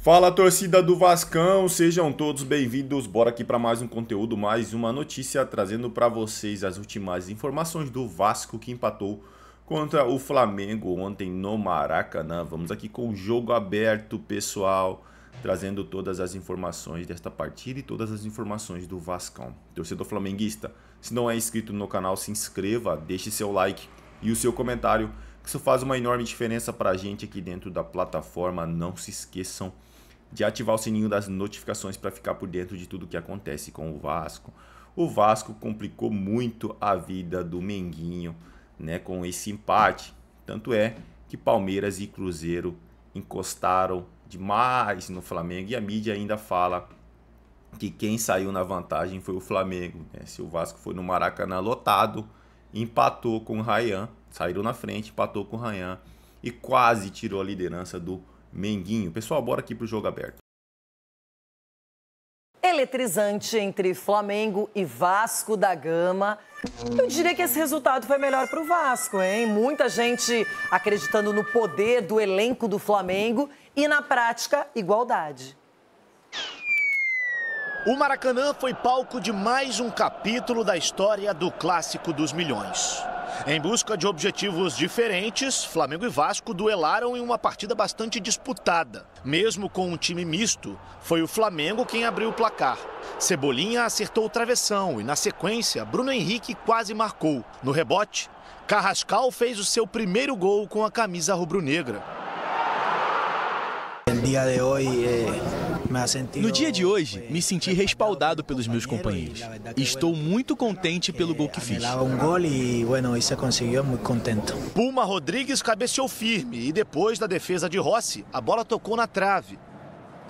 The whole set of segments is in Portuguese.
Fala, torcida do Vascão, sejam todos bem-vindos. Bora aqui para mais um conteúdo, mais uma notícia, trazendo para vocês as últimas informações do Vasco que empatou contra o Flamengo ontem no Maracanã. Vamos aqui com o jogo aberto, pessoal, trazendo todas as informações desta partida e todas as informações do Vascão. Torcedor flamenguista, se não é inscrito no canal, se inscreva, deixe seu like e o seu comentário, que isso faz uma enorme diferença para a gente aqui dentro da plataforma. Não se esqueçam de ativar o sininho das notificações para ficar por dentro de tudo que acontece com o Vasco. O Vasco complicou muito a vida do Menguinho, né, com esse empate. Tanto é que Palmeiras e Cruzeiro encostaram demais no Flamengo e a mídia ainda fala que quem saiu na vantagem foi o Flamengo, né? Se o Vasco foi no Maracanã lotado, empatou com o Rayan, saíram na frente, empatou com o Rayan e quase tirou a liderança do Menguinho. Pessoal, bora aqui pro jogo aberto. Eletrizante entre Flamengo e Vasco da Gama. Eu diria que esse resultado foi melhor para o Vasco, hein? Muita gente acreditando no poder do elenco do Flamengo e, na prática, igualdade. O Maracanã foi palco de mais um capítulo da história do Clássico dos Milhões. Em busca de objetivos diferentes, Flamengo e Vasco duelaram em uma partida bastante disputada. Mesmo com um time misto, foi o Flamengo quem abriu o placar. Cebolinha acertou o travessão e, na sequência, Bruno Henrique quase marcou. No rebote, Carrascal fez o seu primeiro gol com a camisa rubro-negra. No dia de hoje, me senti respaldado pelos meus companheiros. Estou muito contente pelo gol que fiz. Puma Rodrigues cabeceou firme e depois da defesa de Rossi, a bola tocou na trave.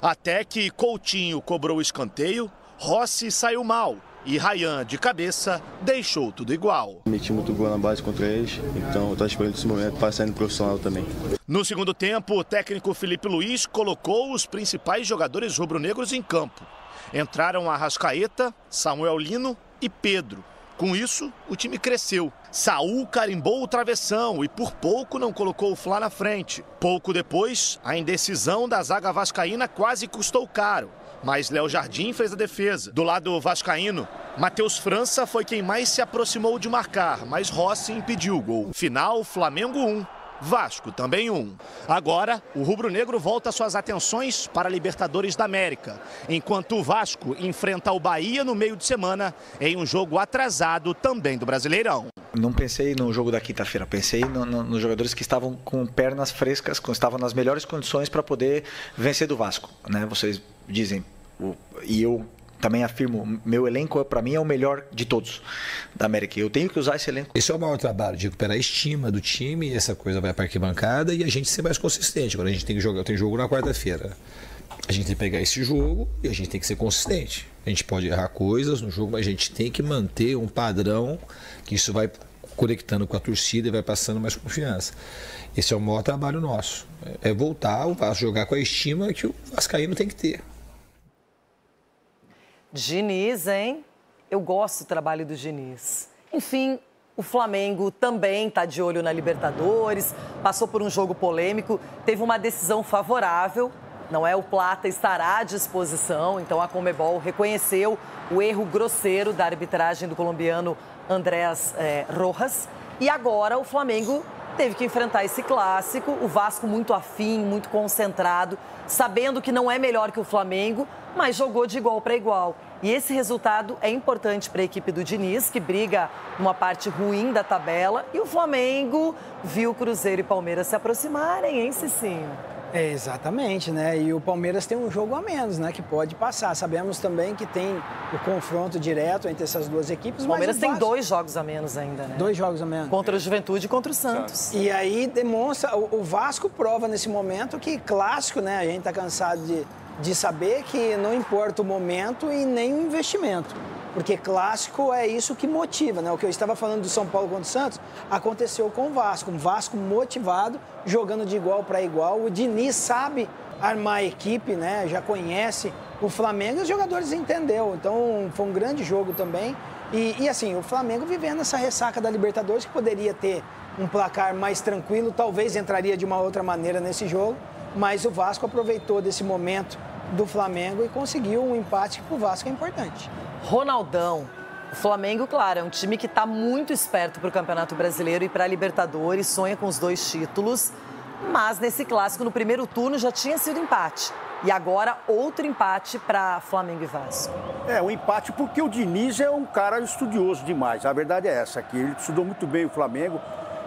Até que Coutinho cobrou o escanteio, Rossi saiu mal e Rayan, de cabeça, deixou tudo igual. Meti muito gol na base contra eles, então eu estou esperando esse momento para sair no profissional também. No segundo tempo, o técnico Felipe Luiz colocou os principais jogadores rubro-negros em campo. Entraram Arrascaeta, Samuel Lino e Pedro. Com isso, o time cresceu. Saul carimbou o travessão e por pouco não colocou o Fla na frente. Pouco depois, a indecisão da zaga vascaína quase custou caro. Mas Léo Jardim fez a defesa. Do lado vascaíno, Matheus França foi quem mais se aproximou de marcar, mas Rossi impediu o gol. Final, Flamengo 1, Vasco também 1. Agora, o rubro-negro volta suas atenções para a Libertadores da América, enquanto o Vasco enfrenta o Bahia no meio de semana em um jogo atrasado também do Brasileirão. Não pensei no jogo da quinta-feira, pensei nos jogadores que estavam com pernas frescas, que estavam nas melhores condições para poder vencer do Vasco, né? Vocês dizem, e eu também afirmo, meu elenco para mim é o melhor de todos da América. Eu tenho que usar esse elenco. Esse é o maior trabalho, de recuperar a estima do time, essa coisa vai para a arquibancada e a gente ser mais consistente. Agora a gente tem que jogar, tem jogo na quarta-feira. A gente tem que pegar esse jogo e a gente tem que ser consistente. A gente pode errar coisas no jogo, mas a gente tem que manter um padrão que isso vai conectando com a torcida e vai passando mais confiança. Esse é o maior trabalho nosso. É voltar a jogar com a estima que o vascaíno tem que ter. Diniz, hein? Eu gosto do trabalho do Diniz. Enfim, o Flamengo também está de olho na Libertadores, passou por um jogo polêmico, teve uma decisão favorável, não é? O Plata estará à disposição, então a Conmebol reconheceu o erro grosseiro da arbitragem do colombiano Andrés Rojas. E agora o Flamengo teve que enfrentar esse clássico, o Vasco muito afim, muito concentrado, sabendo que não é melhor que o Flamengo, mas jogou de igual para igual. E esse resultado é importante para a equipe do Diniz, que briga numa parte ruim da tabela. E o Flamengo viu Cruzeiro e Palmeiras se aproximarem, hein, Cicinho? Exatamente, né? E o Palmeiras tem um jogo a menos, né? Que pode passar. Sabemos também que tem o confronto direto entre essas duas equipes. O Palmeiras mas tem 2 jogos a menos ainda, né? 2 jogos a menos. Contra o Juventude e contra o Santos. E aí demonstra, o Vasco prova nesse momento que clássico, né? A gente tá cansado de saber que não importa o momento e nem o investimento. Porque clássico é isso que motiva, né? O que eu estava falando do São Paulo contra o Santos aconteceu com o Vasco. Um Vasco motivado, jogando de igual para igual. O Diniz sabe armar a equipe, né? Já conhece o Flamengo e os jogadores entenderam. Então foi um grande jogo também. E assim, o Flamengo vivendo essa ressaca da Libertadores, que poderia ter um placar mais tranquilo, talvez entraria de uma outra maneira nesse jogo. mas o Vasco aproveitou desse momento do Flamengo e conseguiu um empate que para o Vasco é importante. Ronaldão, o Flamengo, claro, é um time que está muito esperto para o Campeonato Brasileiro e para a Libertadores, sonha com os 2 títulos, mas nesse clássico, no primeiro turno, já tinha sido empate. E agora, outro empate para Flamengo e Vasco. Um empate porque o Diniz é um cara estudioso demais. A verdade é essa, que ele estudou muito bem o Flamengo.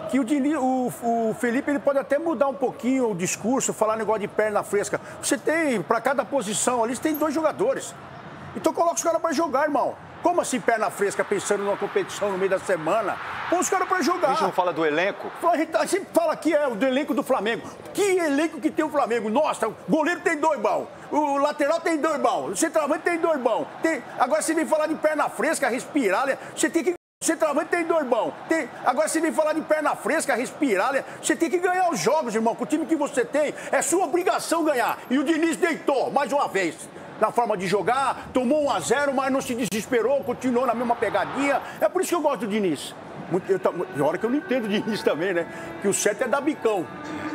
Que o Diniz, o Felipe, ele pode até mudar um pouquinho o discurso, falar negócio de perna fresca. Você tem, para cada posição ali, você tem 2 jogadores. Então coloca os caras para jogar, irmão. Como assim perna fresca, pensando numa competição no meio da semana? Põe os caras pra jogar. A gente não fala do elenco? A gente sempre fala que é do elenco do Flamengo. Que elenco que tem o Flamengo? Nossa, o goleiro tem 2 bons. O lateral tem 2 bons. O centroavante tem 2 bons. Agora você vem falar de perna fresca, respirar, você tem que... O centroavante tem 2 bons. Agora você vem falar de perna fresca, respirar, você tem que ganhar os jogos, irmão. Com o time que você tem, é sua obrigação ganhar. E o Diniz deitou, mais uma vez. Na forma de jogar, tomou 1-0, mas não se desesperou, continuou na mesma pegadinha. É por isso que eu gosto do Diniz. Tem hora que eu não entendo o Diniz também, né? Que o certo é dar bicão,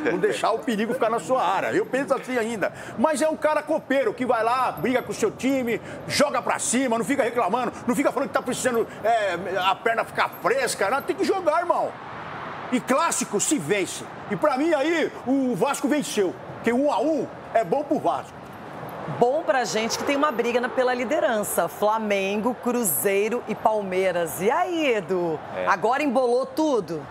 não deixar o perigo ficar na sua área. Eu penso assim ainda. Mas é um cara copeiro, que vai lá, briga com o seu time, joga pra cima, não fica reclamando, não fica falando que tá precisando a perna ficar fresca. Não, tem que jogar, irmão. E clássico se vence. E pra mim aí, o Vasco venceu. Porque 1-1 é bom pro Vasco. Bom pra gente que tem uma briga pela liderança. Flamengo, Cruzeiro e Palmeiras. E aí, Edu? Agora embolou tudo?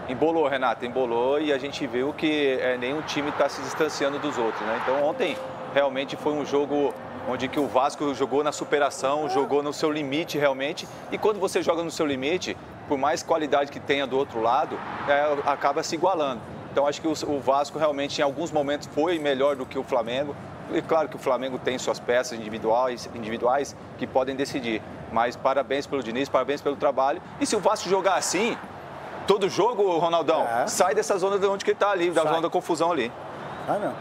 Embolou, Renata, embolou. E a gente viu que nenhum time está se distanciando dos outros, né? Então ontem realmente foi um jogo onde que o Vasco jogou na superação, jogou no seu limite realmente. E quando você joga no seu limite, por mais qualidade que tenha do outro lado, acaba se igualando. Então acho que o Vasco realmente em alguns momentos foi melhor do que o Flamengo. E claro que o Flamengo tem suas peças individuais que podem decidir. Mas parabéns pelo Diniz, parabéns pelo trabalho. E se o Vasco jogar assim, todo jogo, Ronaldão, sai dessa zona de onde que está ali, da zona da confusão ali. Não.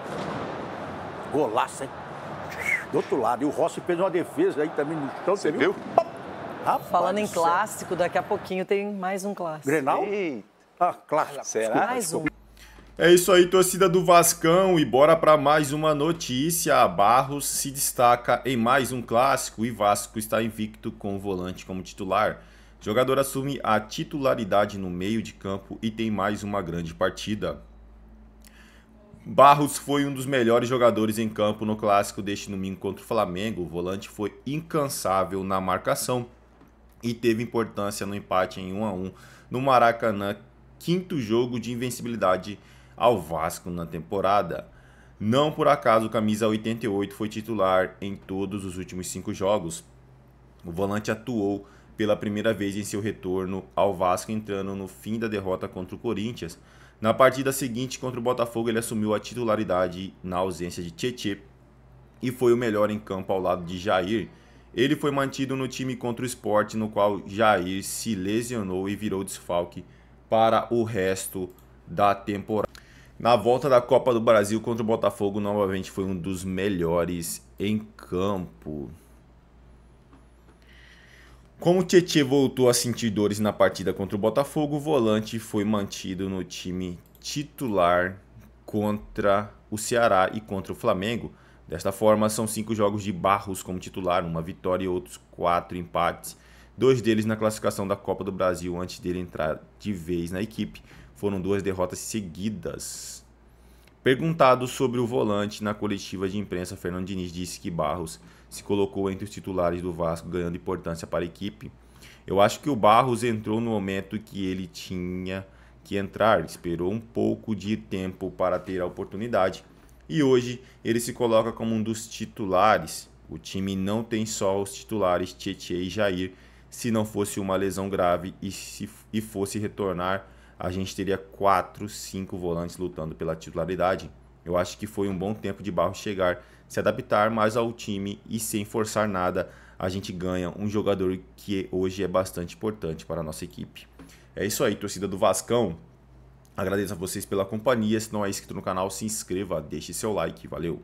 Golaço, hein? Do outro lado. E o Rossi fez uma defesa aí também no chão. Você viu? Rapaz, falando em clássico, daqui a pouquinho tem mais um clássico. Grenal? Clássico. Será? Mais um. É isso aí, torcida do Vascão, e bora para mais uma notícia. Barros se destaca em mais um clássico e Vasco está invicto com o volante como titular. O jogador assume a titularidade no meio de campo e tem mais uma grande partida. Barros foi um dos melhores jogadores em campo no clássico deste domingo contra o Flamengo. O volante foi incansável na marcação e teve importância no empate em 1-1 no Maracanã, 5º jogo de invencibilidade ao Vasco na temporada. Não por acaso o camisa 88 foi titular em todos os últimos 5 jogos. O volante atuou pela primeira vez em seu retorno ao Vasco, entrando no fim da derrota contra o Corinthians. Na partida seguinte contra o Botafogo, ele assumiu a titularidade na ausência de Tietê e foi o melhor em campo ao lado de Jair. Ele foi mantido no time contra o Sport, no qual Jair se lesionou e virou desfalque para o resto da temporada. Na volta da Copa do Brasil contra o Botafogo, novamente foi um dos melhores em campo. Como o Tietê voltou a sentir dores na partida contra o Botafogo, o volante foi mantido no time titular contra o Ceará e contra o Flamengo. Desta forma, são 5 jogos de Barros como titular, 1 vitória e outros 4 empates. 2 deles na classificação da Copa do Brasil antes dele entrar de vez na equipe. Foram 2 derrotas seguidas. Perguntado sobre o volante na coletiva de imprensa, Fernando Diniz disse que Barros se colocou entre os titulares do Vasco, ganhando importância para a equipe. Eu acho que o Barros entrou no momento que ele tinha que entrar, esperou um pouco de tempo para ter a oportunidade e hoje ele se coloca como um dos titulares. O time não tem só os titulares Tietê e Jair. Se não fosse uma lesão grave e fosse retornar, a gente teria 4, 5 volantes lutando pela titularidade. Eu acho que foi um bom tempo de Barros chegar, se adaptar mais ao time e sem forçar nada, a gente ganha um jogador que hoje é bastante importante para a nossa equipe. É isso aí, torcida do Vascão. Agradeço a vocês pela companhia. Se não é inscrito no canal, se inscreva, deixe seu like. Valeu!